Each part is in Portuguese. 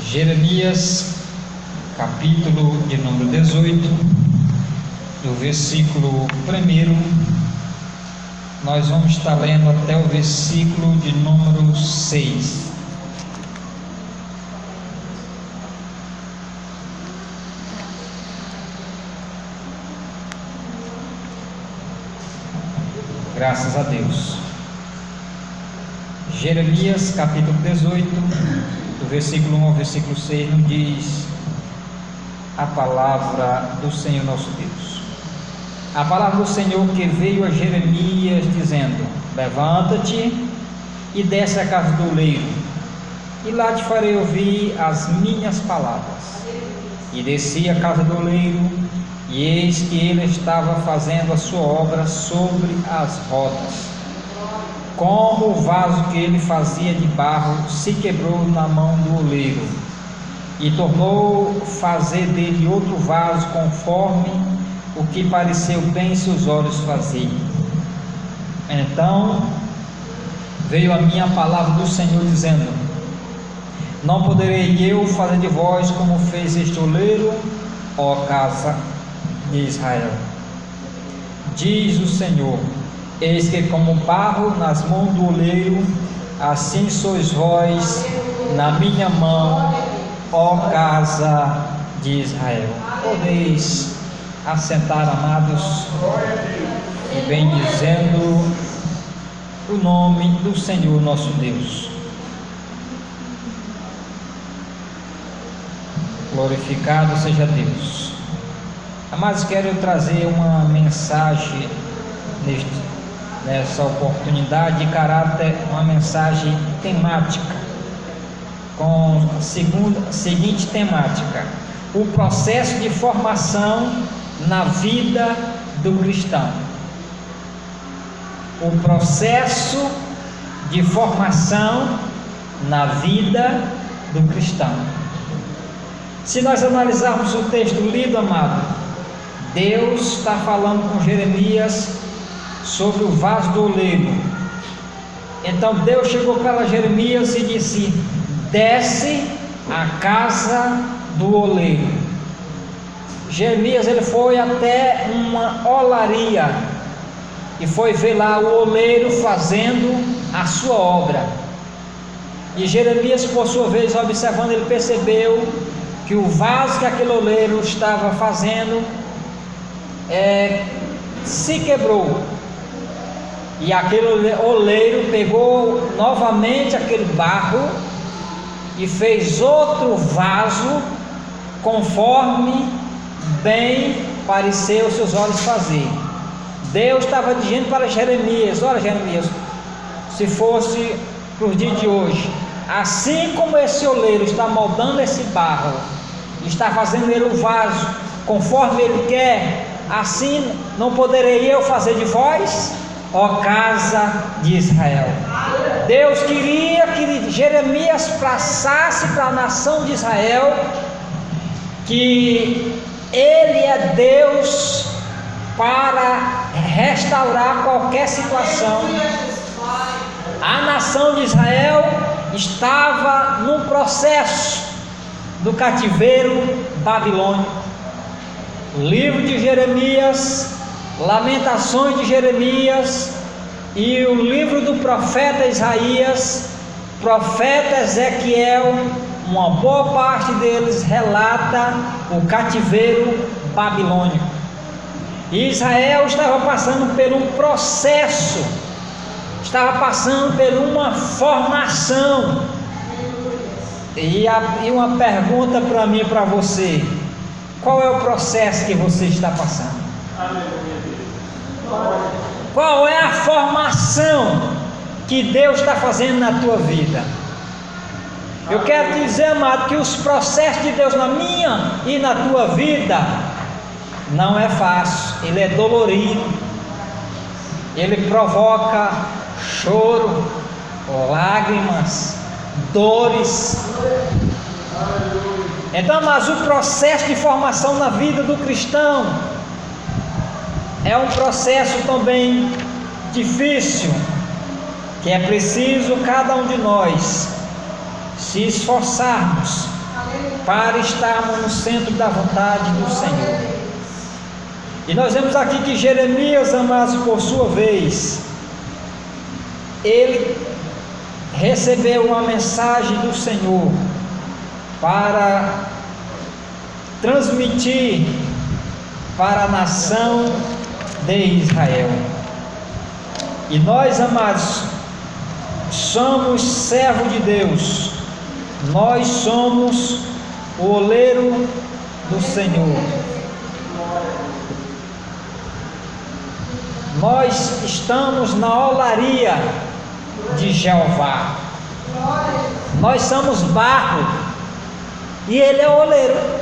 Jeremias, capítulo de número 18, do versículo 1, nós vamos estar lendo até o versículo de número 6. Graças a Deus. Jeremias, capítulo 18, do versículo 1 ao versículo 6, nos diz a palavra do Senhor nosso Deus. A palavra do Senhor que veio a Jeremias dizendo: levanta-te e desce à casa do oleiro, e lá te farei ouvir as minhas palavras. E desci à casa do oleiro, e eis que ele estava fazendo a sua obra sobre as rodas. Como o vaso que ele fazia de barro se quebrou na mão do oleiro, e tornou fazer dele outro vaso conforme o que pareceu bem seus olhos fazer. Então veio a minha palavra do Senhor dizendo: não poderei eu fazer de vós como fez este oleiro, ó casa de Israel? Diz o Senhor: eis que como barro nas mãos do oleiro, assim sois vós na minha mão, ó casa de Israel. Podeis assentar, amados, e bendizendo o nome do Senhor nosso Deus. Glorificado seja Deus. Amados, quero trazer uma mensagem nessa oportunidade de caráter, uma mensagem temática, com a seguinte temática: o processo de formação na vida do cristão. O processo de formação na vida do cristão. Se nós analisarmos o texto lido, amado, Deus está falando com Jeremias sobre o vaso do oleiro. Então Deus chegou para Jeremias e disse: desce à casa do oleiro. Jeremias, ele foi até uma olaria e foi ver lá o oleiro fazendo a sua obra. E Jeremias, por sua vez, observando, ele percebeu que o vaso que aquele oleiro estava fazendo se quebrou. E aquele oleiro pegou novamente aquele barro e fez outro vaso conforme bem pareceu os seus olhos fazer. Deus estava dizendo para Jeremias: olha, Jeremias, se fosse para os dias de hoje, assim como esse oleiro está moldando esse barro, está fazendo ele o vaso conforme ele quer, assim não poderei eu fazer de vós, ó casa de Israel. Deus queria que Jeremias passasse para a nação de Israel que Ele é Deus para restaurar qualquer situação. A nação de Israel estava num processo do cativeiro babilônico. O livro de Jeremias, Lamentações de Jeremias e o livro do profeta Isaías, profeta Ezequiel, uma boa parte deles relata o cativeiro babilônico. E Israel estava passando por um processo, estava passando por uma formação. E uma pergunta para mim e para você: qual é o processo que você está passando? Qual é a formação que Deus está fazendo na tua vida? Eu quero te dizer, amado, que os processos de Deus na minha e na tua vida não é fácil, ele é dolorido, ele provoca choro, lágrimas, dores. Então, mas o processo de formação na vida do cristão é um processo também difícil, que é preciso cada um de nós se esforçarmos para estarmos no centro da vontade do Senhor. E nós vemos aqui que Jeremias, amados, por sua vez, ele recebeu uma mensagem do Senhor para transmitir para a nação de Israel. E nós, amados, somos servos de Deus, nós somos o oleiro do Senhor, nós estamos na olaria de Jeová, nós somos barro e Ele é o oleiro.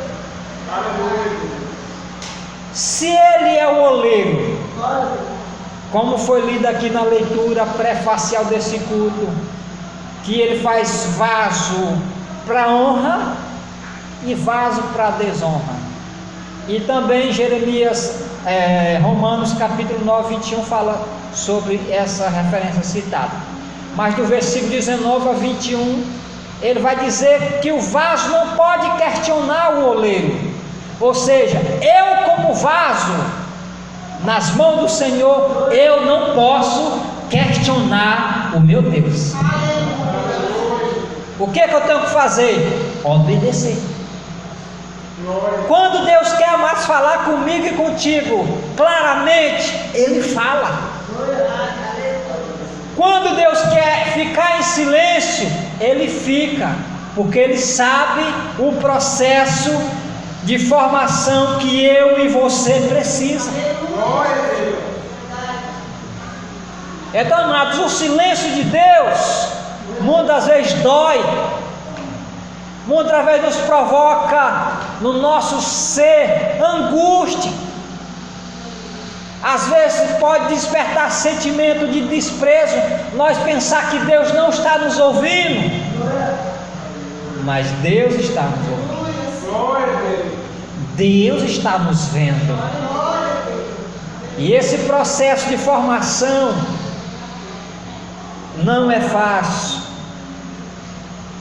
Se Ele é o oleiro, como foi lido aqui na leitura prefacial desse culto, que Ele faz vaso para honra e vaso para desonra. E também Jeremias, Romanos capítulo 9, 21 fala sobre essa referência citada. Mas do versículo 19 a 21, ele vai dizer que o vaso não pode questionar o oleiro. Ou seja, eu como vaso nas mãos do Senhor, eu não posso questionar o meu Deus. O que é que eu tenho que fazer? Obedecer. Quando Deus quer mais falar comigo e contigo claramente, Ele fala. Quando Deus quer ficar em silêncio, Ele fica, porque Ele sabe o processo de formação que eu e você precisa. Então, amados, o silêncio de Deus muitas vezes dói, muitas vezes nos provoca no nosso ser angústia, às vezes pode despertar sentimento de desprezo, nós pensar que Deus não está nos ouvindo, mas Deus está nos ouvindo. Deus está nos vendo. E esse processo de formação não é fácil.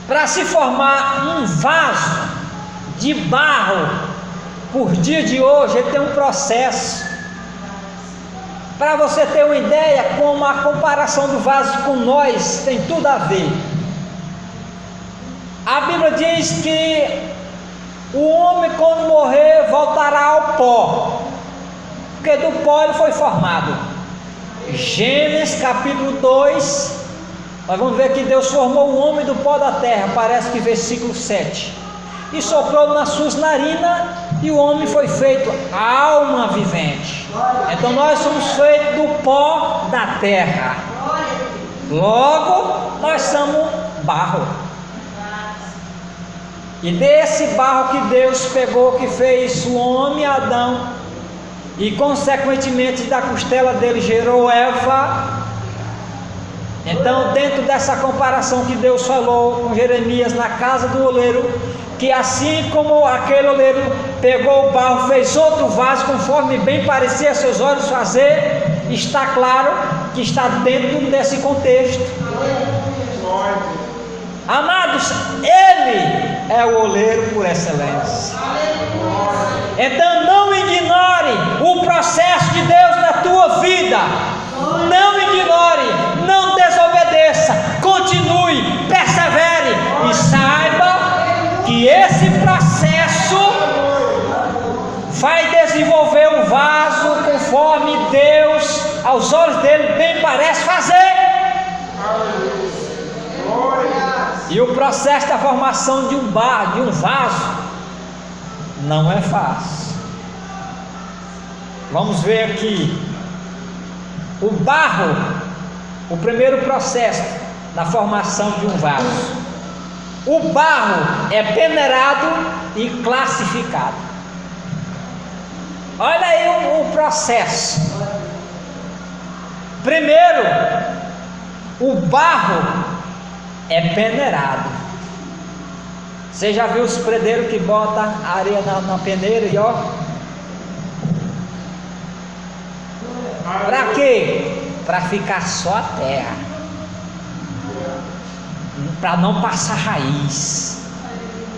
Para se formar um vaso de barro por dia de hoje, ele tem um processo. Para você ter uma ideia, como a comparação do vaso com nós tem tudo a ver. A Bíblia diz que o homem, quando morrer, voltará ao pó, porque do pó ele foi formado. Gênesis capítulo 2, nós vamos ver que Deus formou o homem do pó da terra, parece que versículo 7, e soprou nas suas narinas, e o homem foi feito alma vivente. Então nós somos feitos do pó da terra, logo nós somos barro. E desse barro que Deus pegou, que fez o homem Adão, e consequentemente da costela dele gerou Eva. Então, dentro dessa comparação que Deus falou com Jeremias na casa do oleiro, que assim como aquele oleiro pegou o barro, fez outro vaso conforme bem parecia a seus olhos fazer, está claro que está dentro desse contexto. Amados, Ele é o oleiro por excelência. Então não ignore o processo de Deus na tua vida. Não ignore, não desobedeça, continue, persevere e saiba que esse processo vai desenvolver um vaso conforme Deus, aos olhos dele, bem parece fazer. E o processo da formação de um barro, de um vaso, não é fácil. Vamos ver aqui. O barro, o primeiro processo da formação de um vaso. O barro é peneirado e classificado. Olha aí o processo. Primeiro, o barro é peneirado. Você já viu os predeiros que botam areia na peneira e ó? Para quê? Para ficar só a terra, para não passar raiz.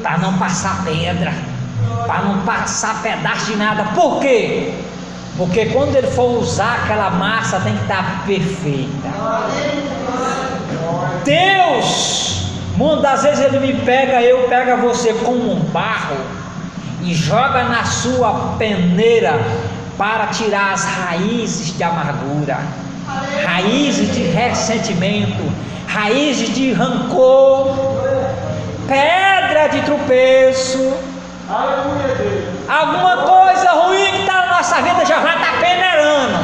para não passar pedra, para não passar pedaço de nada. Por quê? Porque quando ele for usar aquela massa tem que estar perfeita. Deus, muitas vezes ele me pega, eu pego você com um barro e joga na sua peneira para tirar as raízes de amargura, raízes de ressentimento, raízes de rancor, pedra de tropeço, alguma coisa ruim que está na nossa vida já vai estar peneirando.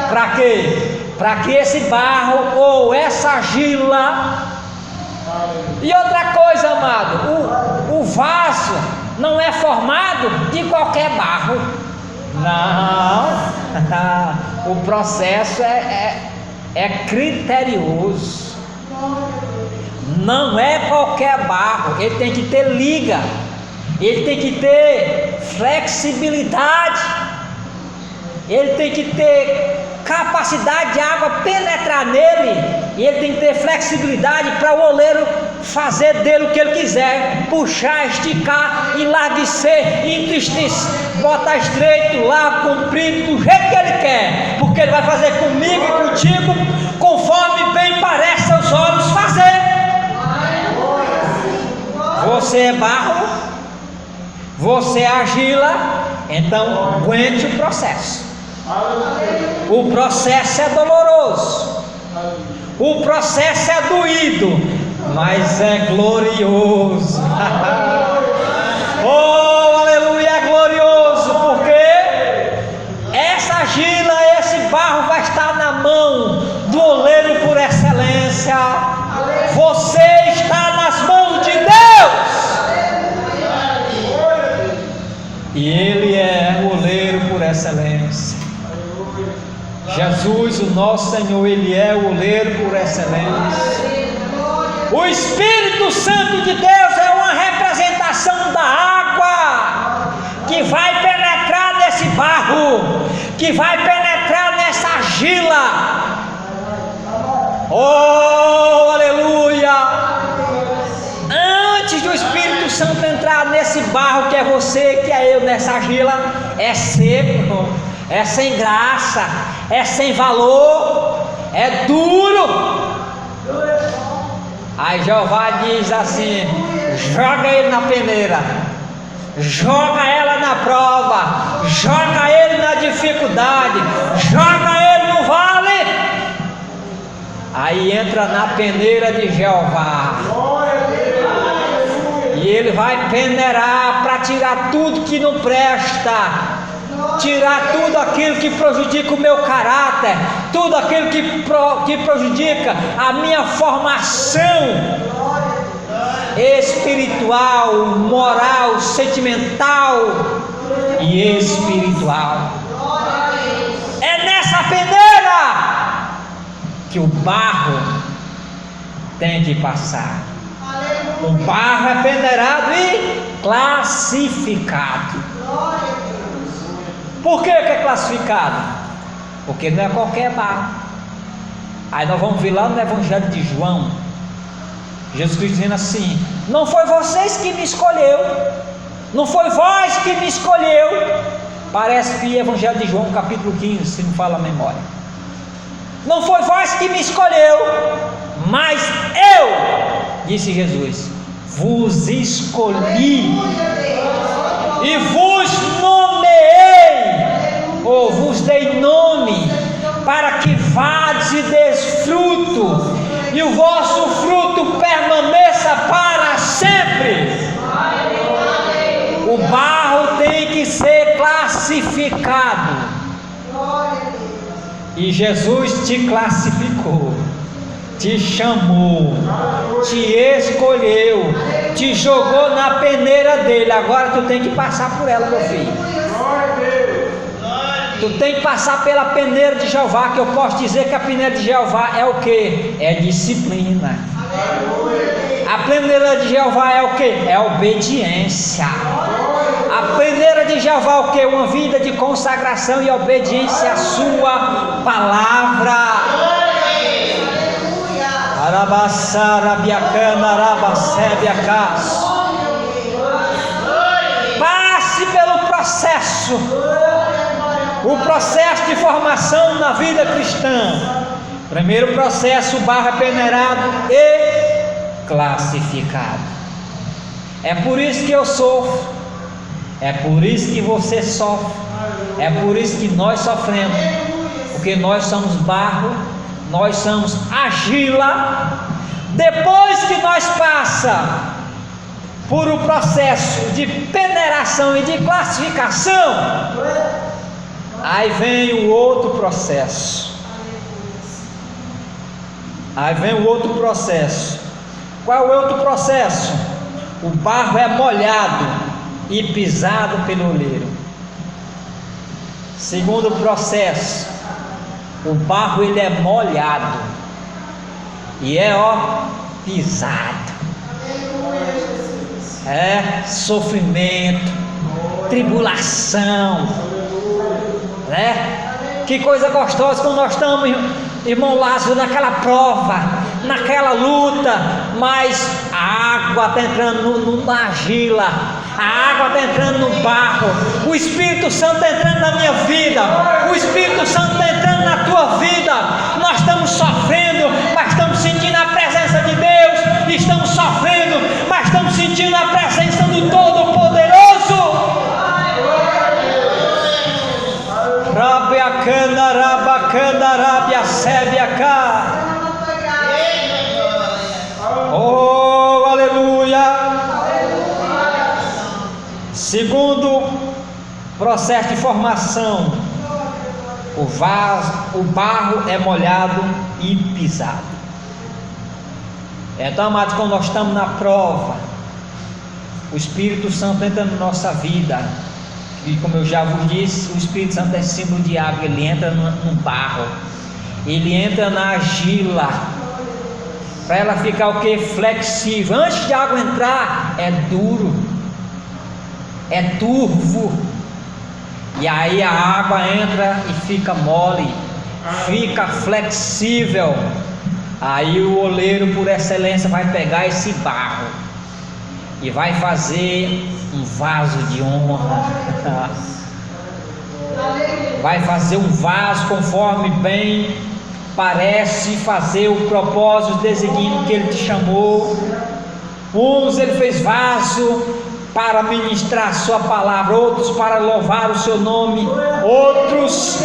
Para quê? Para que esse barro ou essa argila. E outra coisa, amado, o vaso não é formado de qualquer barro. Não. O processo é criterioso. Não é qualquer barro. Ele tem que ter liga. Ele tem que ter flexibilidade. Ele tem que ter capacidade de água penetrar nele, e ele tem que ter flexibilidade para o oleiro fazer dele o que ele quiser, puxar, esticar, enlarguecer, entristecer, botar estreito, largo, comprido, do jeito que ele quer, porque ele vai fazer comigo e contigo conforme bem parece aos olhos fazer. Você é barro, você é argila, então aguente o processo. O processo é doloroso, o processo é doído, mas é glorioso. Oh, aleluia, é glorioso, porque essa argila, esse barro vai estar na mão do oleiro por excelência. Você está nas mãos de Deus, e Ele é o oleiro por excelência. Jesus, o nosso Senhor, Ele é o oleiro por excelência. O Espírito Santo de Deus é uma representação da água que vai penetrar nesse barro, que vai penetrar nessa argila. Oh, aleluia! Antes do Espírito Santo entrar nesse barro que é você, que é eu, nessa argila, é seco, é sem graça, é sem valor, é duro. Aí Jeová diz assim: joga ele na peneira, joga ela na prova, joga ele na dificuldade, joga ele no vale. Aí entra na peneira de Jeová, e ele vai peneirar para tirar tudo que não presta, tirar tudo aquilo que prejudica o meu caráter, tudo aquilo que prejudica a minha formação espiritual, moral, sentimental e espiritual. É nessa peneira que o barro tem que passar. O barro é peneirado e classificado. Por que é classificado? Porque não é qualquer barro. Aí nós vamos ver lá no Evangelho de João, Jesus Cristo dizendo assim: não foi vocês que me escolheu, não foi vós que me escolheu. Parece que Evangelho de João capítulo 15, se não fala a memória. Não foi vós que me escolheu, mas eu, disse Jesus, vos escolhi e vos nomeei, ou vos dei nome, para que vades e des fruto, e o vosso fruto permaneça para sempre. O barro tem que ser classificado, e Jesus te classificou, te chamou, te escolheu, te jogou na peneira dele. Agora tu tem que passar por ela, meu filho. Tu tem que passar pela peneira de Jeová, que eu posso dizer que a peneira de Jeová é o que? É disciplina. A peneira de Jeová é o que? É obediência. A peneira de Jeová é o que? Uma vida de consagração e obediência à sua palavra. Arabassarabiacana, arabacebiacas. processo de formação na vida cristã. Primeiro processo, o barro é peneirado e classificado. É por isso que eu sofro, é por isso que você sofre, é por isso que nós sofremos, porque nós somos barro, nós somos argila. Depois que nós passa por um processo de peneiração e de classificação, aí vem o outro processo. Qual é o outro processo? O barro é molhado e pisado pelo oleiro. Segundo processo, o barro ele é molhado e é pisado. É sofrimento, tribulação, né? Que coisa gostosa quando nós estamos, irmão Lázaro, naquela prova, naquela luta, mas a água está entrando na argila, a água está entrando no barro, o Espírito Santo está entrando na minha vida, o Espírito Santo está entrando na tua vida. Nós estamos sofrendo, mas estamos sentindo a presença de Deus, estamos sofrendo, mas estamos sentindo a presença do Todo-Poderoso. Rabiacana, rabacana, rabiacebiacá. Oh, aleluia. Segundo processo de formação, o barro é molhado e pisado. Então, amados, quando nós estamos na prova, o Espírito Santo entra na nossa vida. E como eu já vos disse, o Espírito Santo é símbolo de água. Ele entra no barro, ele entra na argila, para ela ficar o que? Flexível. Antes de a água entrar, é duro, é turvo, e aí a água entra e fica mole, fica flexível. Aí o oleiro por excelência vai pegar esse barro e vai fazer um vaso de honra. Vai fazer um vaso conforme bem parece fazer o propósito, designio que ele te chamou. Uns ele fez vaso para ministrar a sua palavra, outros para louvar o seu nome, outros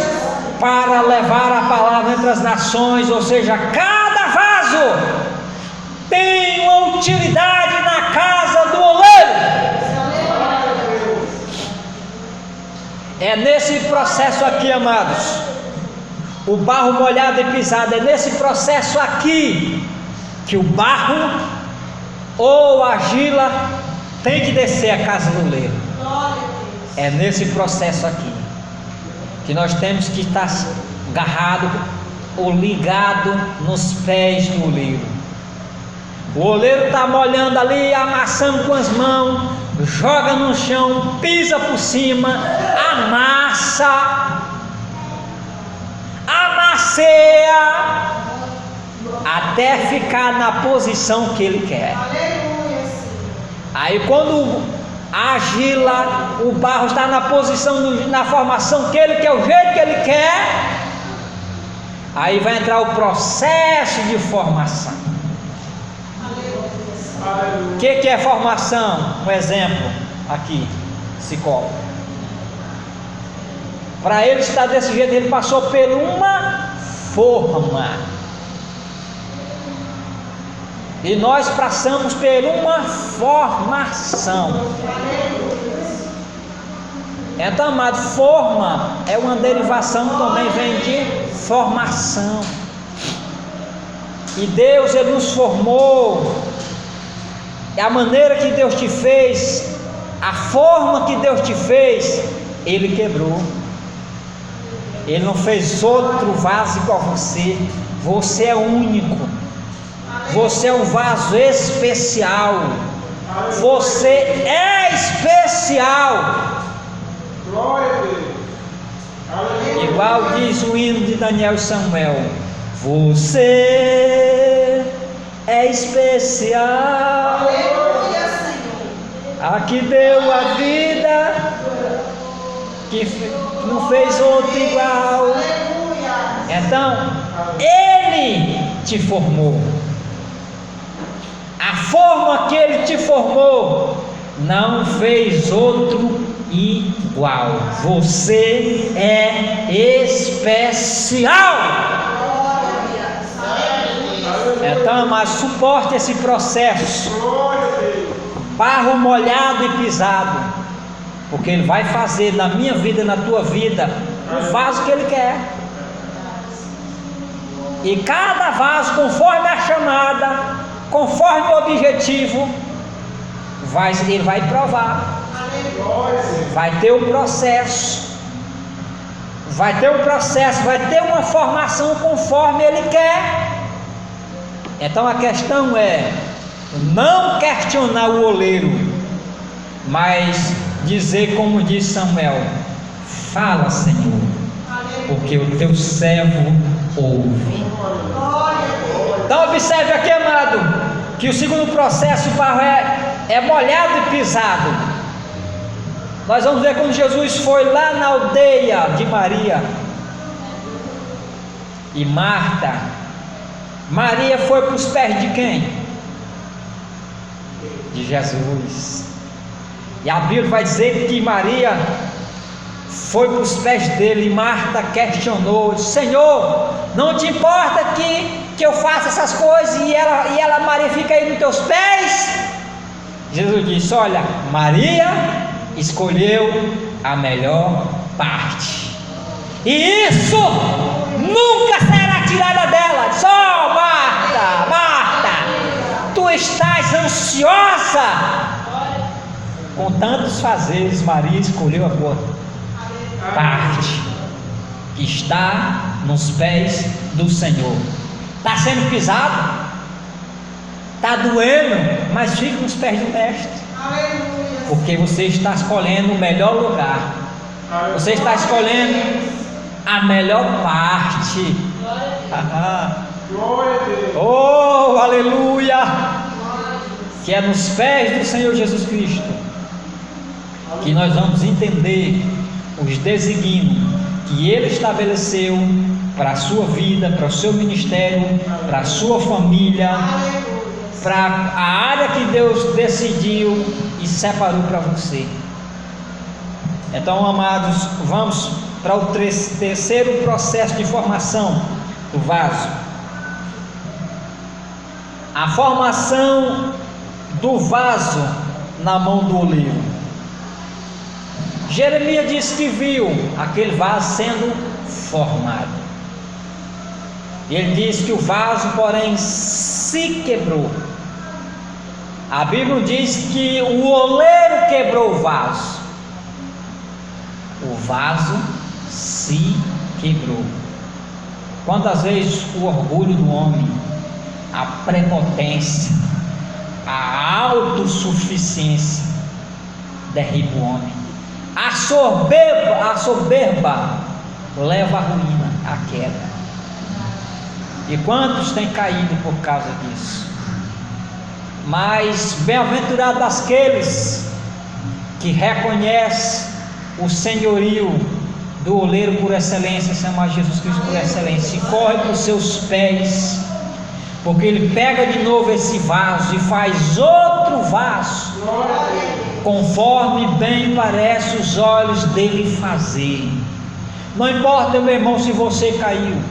para levar a palavra entre as nações. Ou seja, cada vaso tem uma utilidade na casa do oleiro. É nesse processo aqui, amados, o barro molhado e pisado, é nesse processo aqui que o barro ou a argila tem que descer a casa do oleiro. É nesse processo aqui que nós temos que estar agarrado ou ligado nos pés do oleiro. O oleiro está molhando ali, amassando com as mãos, joga no chão, pisa por cima, amassa, amasseia, até ficar na posição que ele quer. Aí quando a argila, o barro está na posição, na formação que ele quer, o jeito que ele quer, aí vai entrar o processo de formação. O que é formação? Um exemplo aqui, esse copo. Para ele estar desse jeito, ele passou por uma forma. E nós passamos por uma formação. Então, amado, forma é uma derivação que também vem de formação. E Deus, Ele nos formou. E a maneira que Deus te fez, a forma que Deus te fez, Ele quebrou. Ele não fez outro vaso igual a você. Você é único. Você é um vaso especial. Você é especial. Igual diz o hino de Daniel e Samuel: você é especial. A que deu a vida que não fez outro igual. Então, Ele te formou. A forma que Ele te formou, não fez outro igual. Você é especial. Então, mas suporte esse processo. Barro molhado e pisado, porque Ele vai fazer na minha vida e na tua vida o vaso que Ele quer. E cada vaso, conforme a chamada, conforme o objetivo, Ele vai provar. Vai ter um processo. Vai ter uma formação conforme Ele quer. Então a questão é não questionar o oleiro, mas dizer como diz Samuel: fala, Senhor, porque o teu servo ouve. Então observe aqui, amado, que o segundo processo, o barro é molhado e pisado. Nós vamos ver quando Jesus foi lá na aldeia de Maria e Marta. Maria foi para os pés de quem? De Jesus. E a Bíblia vai dizer que Maria foi para os pés dele, e Marta questionou: Senhor, não te importa que eu faça essas coisas? E ela, Maria, fica aí nos teus pés? Jesus disse: olha, Maria escolheu a melhor parte, e isso nunca será tirada dela. Diz: oh, Marta, Marta, tu estás ansiosa com tantos fazeres. Maria escolheu a boa parte, que está nos pés do Senhor. Está sendo pisado, está doendo, mas fica nos pés do Mestre, porque você está escolhendo o melhor lugar, você está escolhendo a melhor parte. Oh, aleluia! Que é nos pés do Senhor Jesus Cristo que nós vamos entender os desígnios que Ele estabeleceu para a sua vida, para o seu ministério, para a sua família, para a área que Deus decidiu e separou para você. Então, amados, vamos para o terceiro processo de formação do vaso. A formação do vaso na mão do oleiro. Jeremias disse que viu aquele vaso sendo formado. Ele disse que o vaso, porém, se quebrou. A Bíblia diz que o oleiro quebrou o vaso. O vaso se quebrou. Quantas vezes o orgulho do homem, a prepotência, a autossuficiência derriba o homem. A soberba leva à ruína, à queda. E quantos têm caído por causa disso? Mas bem-aventurados aqueles que reconhecem o senhorio do oleiro por excelência, chamado Jesus Cristo por excelência, e corre para os seus pés, porque Ele pega de novo esse vaso e faz outro vaso, conforme bem parece os olhos dele fazer. Não importa, meu irmão, se você caiu,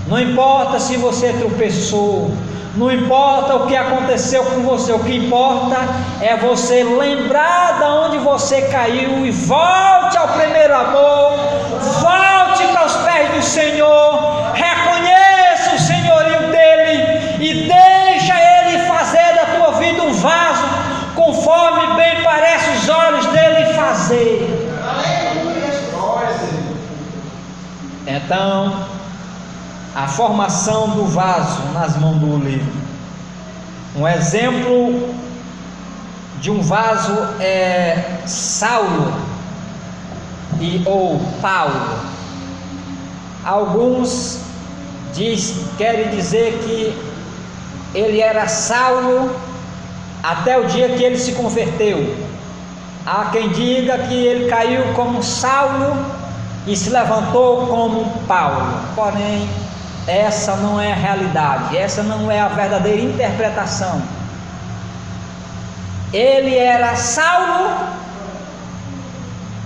não importa se você tropeçou, não importa o que aconteceu com você, o que importa é você lembrar de onde você caiu e volte ao primeiro amor, volte para os pés do Senhor, reconheça o senhorio dele e deixa Ele fazer da tua vida um vaso, conforme bem parece os olhos dele fazer. Então, a formação do vaso nas mãos do oleiro. Um exemplo de um vaso é Saulo ou Paulo. Alguns querem dizer que ele era Saulo até o dia que ele se converteu, Há quem diga que ele caiu como Saulo e se levantou como Paulo. Porém, essa não é a realidade, essa não é a verdadeira interpretação. Ele era Saulo,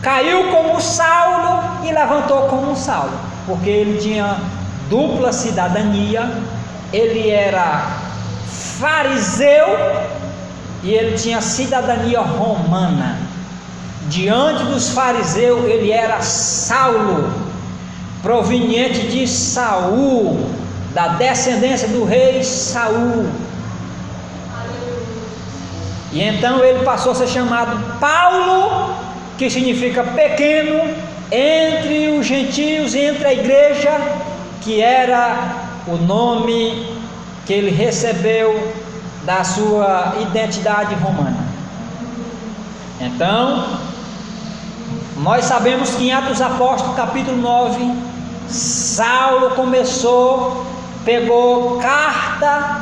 caiu como Saulo e levantou como Saulo, porque ele tinha dupla cidadania. Ele era fariseu e ele tinha cidadania romana. Diante dos fariseus ele era Saulo, proveniente de Saul, da descendência do rei Saul. E então ele passou a ser chamado Paulo, que significa pequeno, entre os gentios, entre a igreja, que era o nome que ele recebeu da sua identidade romana. Então, nós sabemos que em Atos dos Apóstolos, capítulo 9, Saulo pegou carta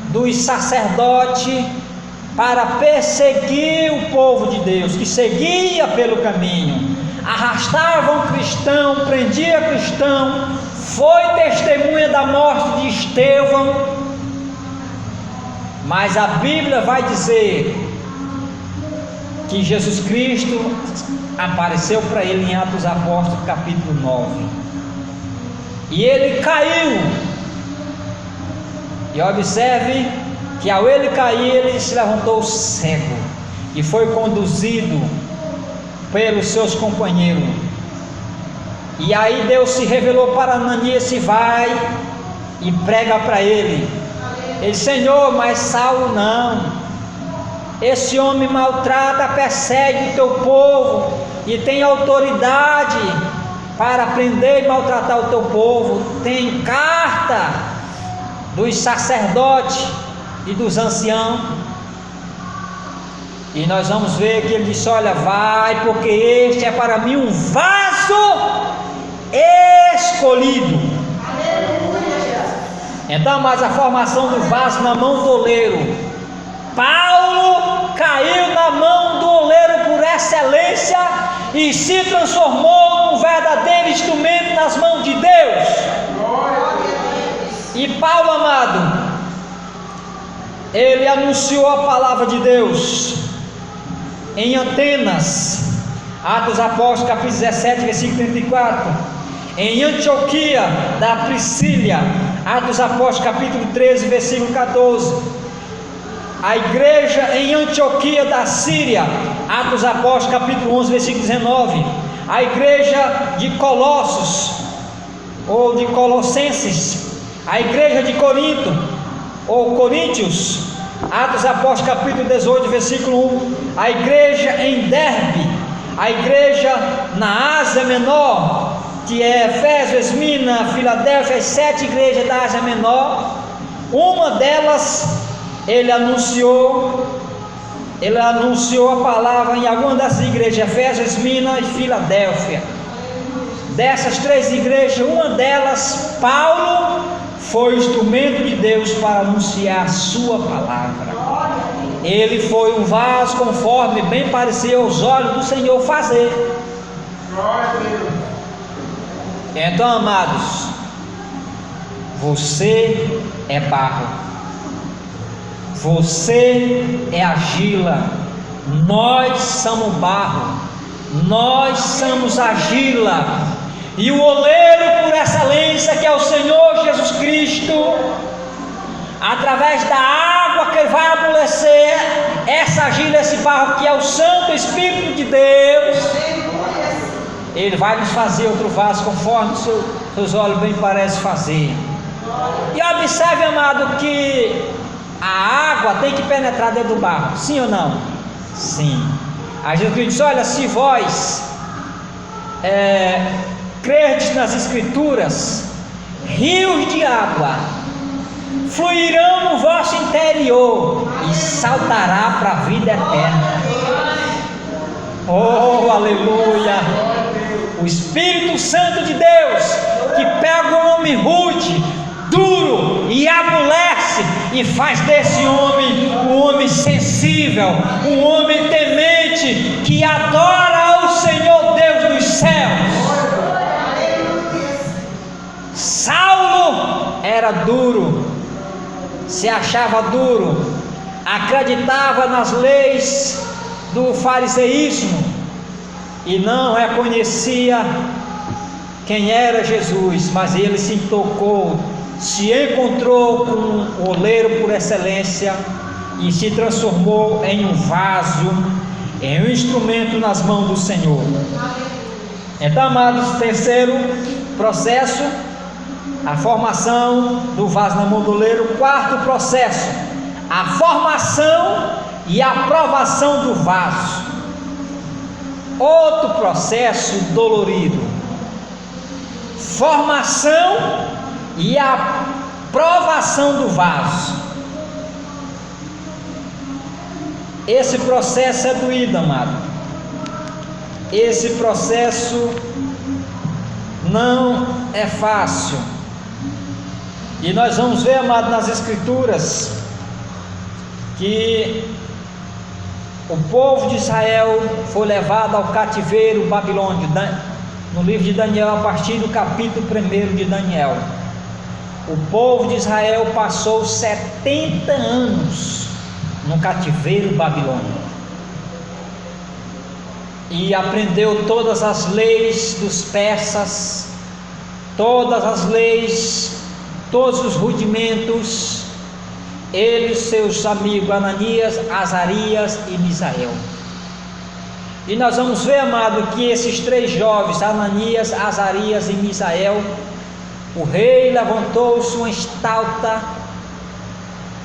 dos sacerdotes para perseguir o povo de Deus, que seguia pelo caminho, arrastavam cristão, prendia cristão, foi testemunha da morte de Estevão. Mas a Bíblia vai dizer que Jesus Cristo apareceu para ele em Atos dos Apóstolos, capítulo 9, e ele caiu. E observe que ao ele cair, ele se levantou cego e foi conduzido pelos seus companheiros. E aí Deus se revelou para Ananias e vai e prega para ele. Ele: Senhor, mas Saulo não, esse homem maltrata, persegue o teu povo e tem autoridade para prender e maltratar o teu povo. Tem carta dos sacerdotes e dos anciãos. E nós vamos ver que ele disse: olha, vai, porque este é para mim um vaso escolhido. Então, mas a formação do vaso na mão do oleiro, Paulo caiu na mão do oleiro por excelência e se transformou num verdadeiro instrumento nas mãos de Deus. E Paulo, amado, ele anunciou a palavra de Deus em Atenas, Atos dos Apóstolos, capítulo 17, versículo 34. Em Antioquia da Priscília, Atos dos Apóstolos, capítulo 13, versículo 14. A igreja em Antioquia da Síria, Atos dos Apóstolos, capítulo 11, versículo 19. A igreja de Colossos, ou de Colossenses. A igreja de Corinto, ou Coríntios, Atos dos Apóstolos, capítulo 18, versículo 1. A igreja em Derbe, a igreja na Ásia Menor, que é Éfeso, Esmina, Filadélfia, as 7 igrejas da Ásia Menor. Uma delas ele anunciou a palavra em alguma dessas igrejas, Éfeso, Esmina e Filadélfia. Dessas 3 igrejas, uma delas, Paulo foi instrumento de Deus para anunciar a sua palavra. Ele foi um vaso conforme bem parecia aos olhos do Senhor fazer. Então, amados, você é barro, você é argila, nós somos barro, nós somos argila, e o oleiro por excelência, que é o Senhor Jesus Cristo, através da água que vai amolecer essa argila, esse barro, que é o Santo Espírito de Deus, ele vai nos fazer outro vaso conforme seus olhos bem parecem fazer. E observe, amado, que a água tem que penetrar dentro do barro, sim ou não? Sim. A Jesus diz: olha, se vós crerdes nas Escrituras, rios de água fluirão no vosso interior e saltará para a vida eterna. Oh, aleluia! O Espírito Santo de Deus, que pega um homem rude, duro, e amolece e faz desse homem um homem sensível, um homem temente, que era duro, se achava duro, acreditava nas leis do fariseísmo e não reconhecia quem era Jesus, mas ele se tocou, se encontrou com um oleiro por excelência e se transformou em um vaso, em um instrumento nas mãos do Senhor. Então, amados, terceiro processo, a formação do vaso na mão do oleiro. Quarto processo, a formação e a aprovação do vaso. Outro processo dolorido, formação e aprovação do vaso. Esse processo é doído, amado. Esse processo não é fácil. E nós vamos ver, amado, nas Escrituras, que o povo de Israel foi levado ao cativeiro babilônico, no livro de Daniel, a partir do capítulo 1 de Daniel. O povo de Israel passou 70 anos no cativeiro babilônico e aprendeu todas as leis dos persas, todas as leis, todos os rudimentos, ele e seus amigos Ananias, Azarias e Misael. E nós vamos ver, amado, que esses três jovens, Ananias, Azarias e Misael, o rei levantou sua estalta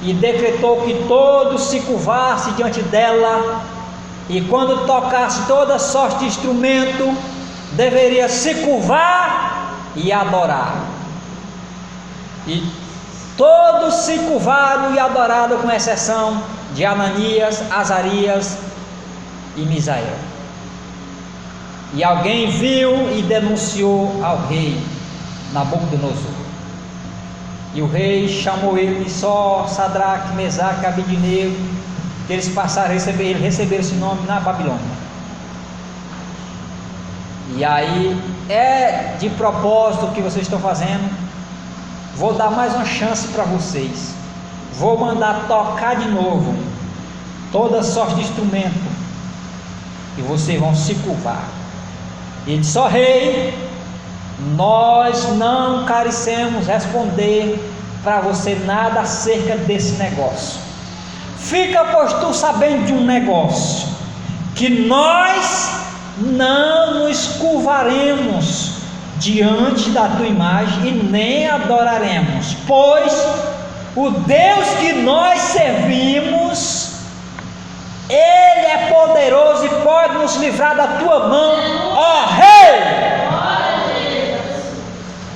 e decretou que todos se curvassem diante dela, e quando tocasse toda sorte de instrumento, deveria se curvar e adorar. E todos se curvaram e adoraram, com exceção de Ananias, Azarias e Misael. E alguém viu e denunciou ao rei Nabucodonosor. E o rei chamou ele de Sadraque, Mesaque e Abednego, que eles passaram a receber esse nome na Babilônia. E aí, é de propósito o que vocês estão fazendo. Vou dar mais uma chance para vocês. Vou mandar tocar de novo toda sorte de instrumento, e vocês vão se curvar. Ele disse: ó rei, nós não carecemos responder para você nada acerca desse negócio. Fica, pois, tu sabendo de um negócio, que nós não nos curvaremos diante da tua imagem e nem adoraremos, pois o Deus que nós servimos, Ele é poderoso e pode nos livrar da tua mão, ó rei.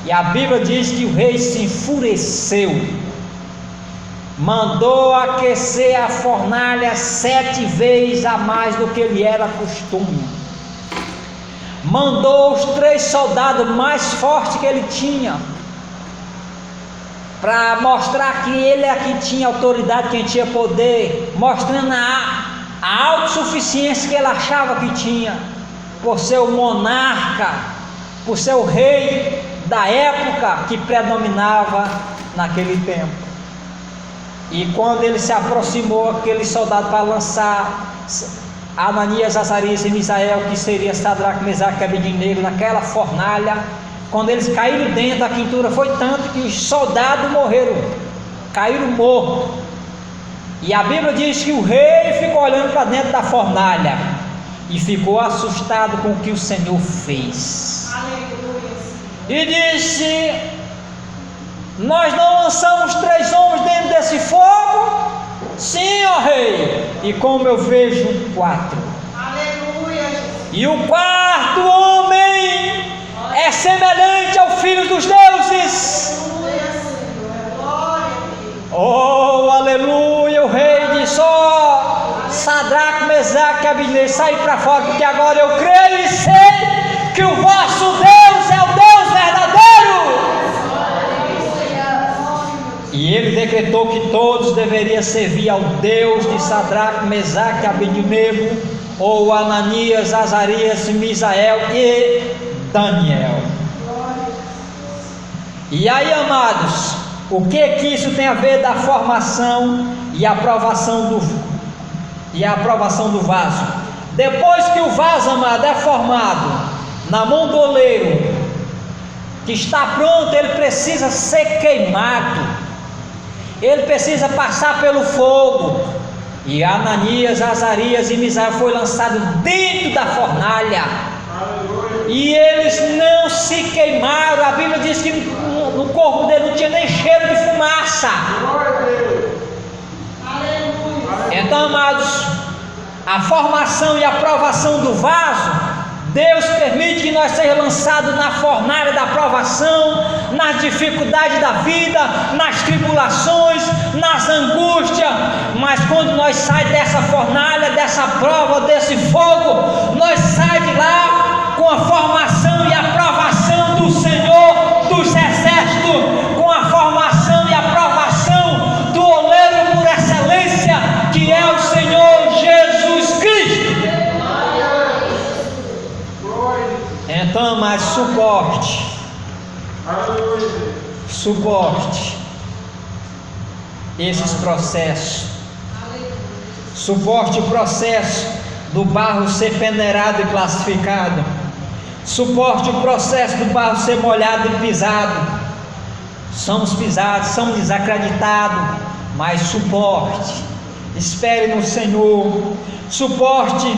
E a Bíblia diz que o rei se enfureceu, mandou aquecer a fornalha 7 vezes a mais do que lhe era costume, mandou os 3 soldados mais fortes que ele tinha, para mostrar que ele é que tinha autoridade, quem tinha poder, mostrando a autossuficiência que ele achava que tinha, por ser o monarca, por ser o rei da época que predominava naquele tempo. E quando ele se aproximou, aquele soldado, para lançar Ananias, Azarias e Misael, que seria Sadraque, Mesaque e Abednego, naquela fornalha, quando eles caíram dentro, a quentura foi tanto que os soldados morreram, caíram mortos. E a Bíblia diz que o rei ficou olhando para dentro da fornalha e ficou assustado com o que o Senhor fez. E disse: nós não lançamos 3 homens dentro desse fogo? Sim, ó rei. E como eu vejo 4. Aleluia. E o 4º homem é semelhante ao Filho dos Deuses. Aleluia, Senhor. Glória a Deus. Oh, aleluia. O rei disse: ó, Sadraque, Mesaque e Abednego, sai para fora, porque agora eu creio e sei que o vosso Deus é o Deus verdadeiro. E ele decretou que todos deveriam servir ao Deus de Sadraque, Mesaque e Abednego, ou Ananias, Azarias, Misael e Daniel. E aí, amados, O que isso tem a ver da formação e aprovação do vaso? Depois que o vaso, amado, é formado na mão do oleiro, que está pronto, ele precisa ser queimado, ele precisa passar pelo fogo. E Ananias, Azarias e Misael foi lançado dentro da fornalha. E eles não se queimaram. A Bíblia diz que no corpo dele não tinha nem cheiro de fumaça. Então, amados, a formação e a provação do vaso, Deus permite que nós sejamos lançados na fornalha da provação, nas dificuldades da vida, nas tribulações, nas angústias. Mas quando nós saímos dessa fornalha, dessa prova, desse fogo, nós saímos de lá com a formação e a provação do Senhor dos Exércitos, com a formação e a provação do oleiro por excelência, que é o Senhor Jesus Cristo. Então, mas suporte esses processos, suporte o processo do barro ser peneirado e classificado, suporte o processo do barro ser molhado e pisado. Somos pisados, somos desacreditados, mas suporte, espere no Senhor, suporte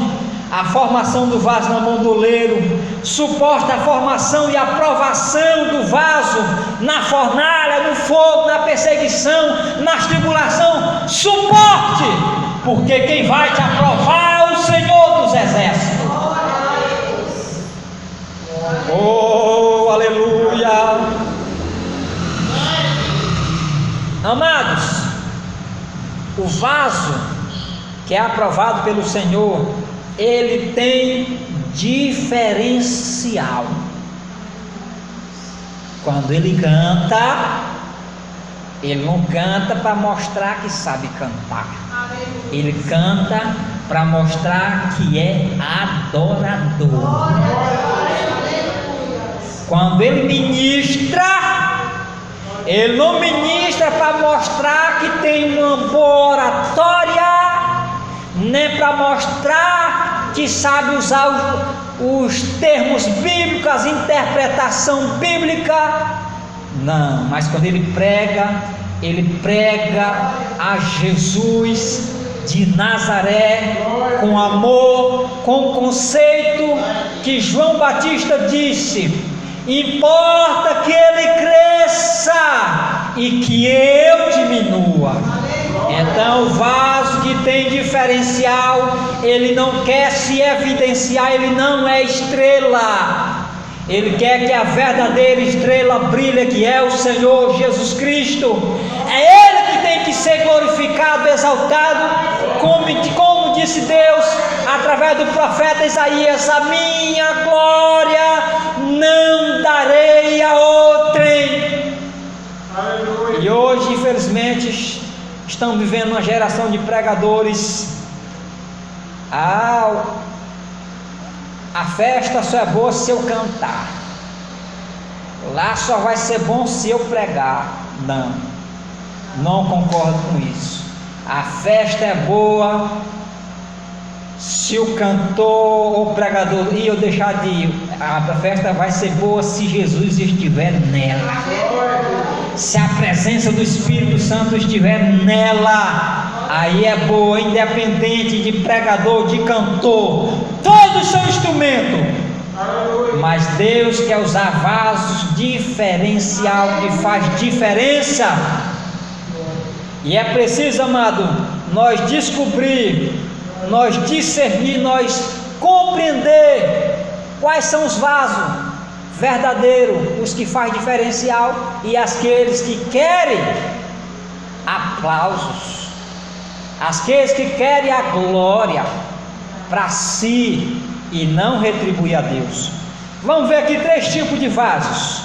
a formação do vaso na mão do oleiro, suporta a formação e a provação do vaso na fornalha, no fogo, na perseguição, nas tribulações. Suporte, porque quem vai te aprovar é o Senhor dos Exércitos. Oh, aleluia! Amados, o vaso que é aprovado pelo Senhor, ele tem diferencial. Quando ele canta, ele não canta para mostrar que sabe cantar, ele canta para mostrar que é adorador. Quando ele ministra, ele não ministra para mostrar que tem uma boa oratória, nem para mostrar que sabe usar os termos bíblicos, a interpretação bíblica. Não, mas quando ele prega a Jesus de Nazaré com amor, com o conceito que João Batista disse: importa que ele cresça e que eu diminua. Então, o vaso que tem diferencial, ele não quer se evidenciar, ele não é estrela, ele quer que a verdadeira estrela brilhe, que é o Senhor Jesus Cristo. É Ele que tem que ser glorificado, exaltado, como disse Deus através do profeta Isaías: a minha glória não darei a outrem. Aleluia. E hoje, infelizmente, estamos vivendo uma geração de pregadores. A festa só é boa se eu cantar, lá só vai ser bom se eu pregar. Não concordo com isso. A festa é boa se o cantor ou pregador e eu deixar de ir. A festa vai ser boa se Jesus estiver nela, se a presença do Espírito Santo estiver nela. Aí é boa, independente de pregador, de cantor, todos são instrumentos. Mas Deus quer usar vasos diferencial, que faz diferença. E é preciso, amado, nós descobrir, nós discernir, nós compreender quais são os vasos verdadeiros, os que faz diferencial, e aqueles que querem aplausos, aqueles que querem a glória para si e não retribuir a Deus. Vamos ver aqui 3 tipos de vasos.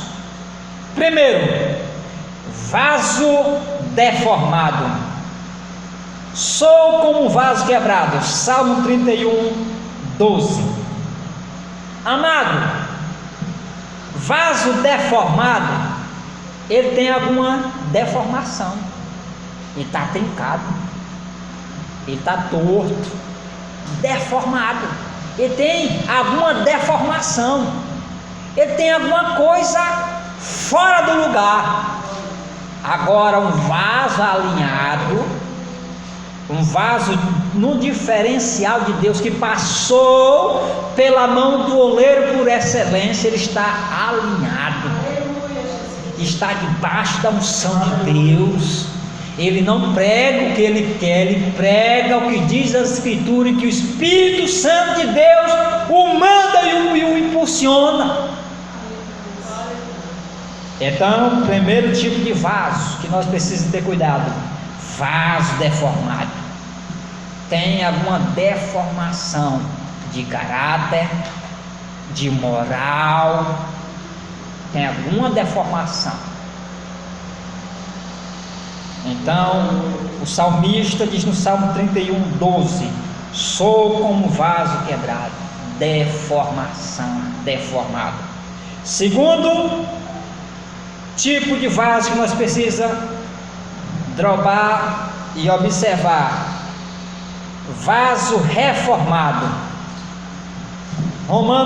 Primeiro, vaso deformado. Sou como um vaso quebrado. Salmo 31, 12. Amado, vaso deformado, ele tem alguma deformação. Ele está trincado, ele está torto, deformado, ele tem alguma deformação, ele tem alguma coisa fora do lugar. Agora, um vaso alinhado, um vaso no diferencial de Deus, que passou pela mão do oleiro por excelência, ele está alinhado, está debaixo da unção de Deus. Ele não prega o que ele quer, ele prega o que diz a Escritura, e que o Espírito Santo de Deus o manda e o impulsiona. Então, o primeiro tipo de vaso que nós precisamos ter cuidado: vaso deformado. Tem alguma deformação de caráter, de moral, tem alguma deformação. Então, o salmista diz no Salmo 31:12: sou como vaso quebrado, deformação, deformado. Segundo tipo de vaso que nós precisamos drobar e observar: vaso reformado. Romanos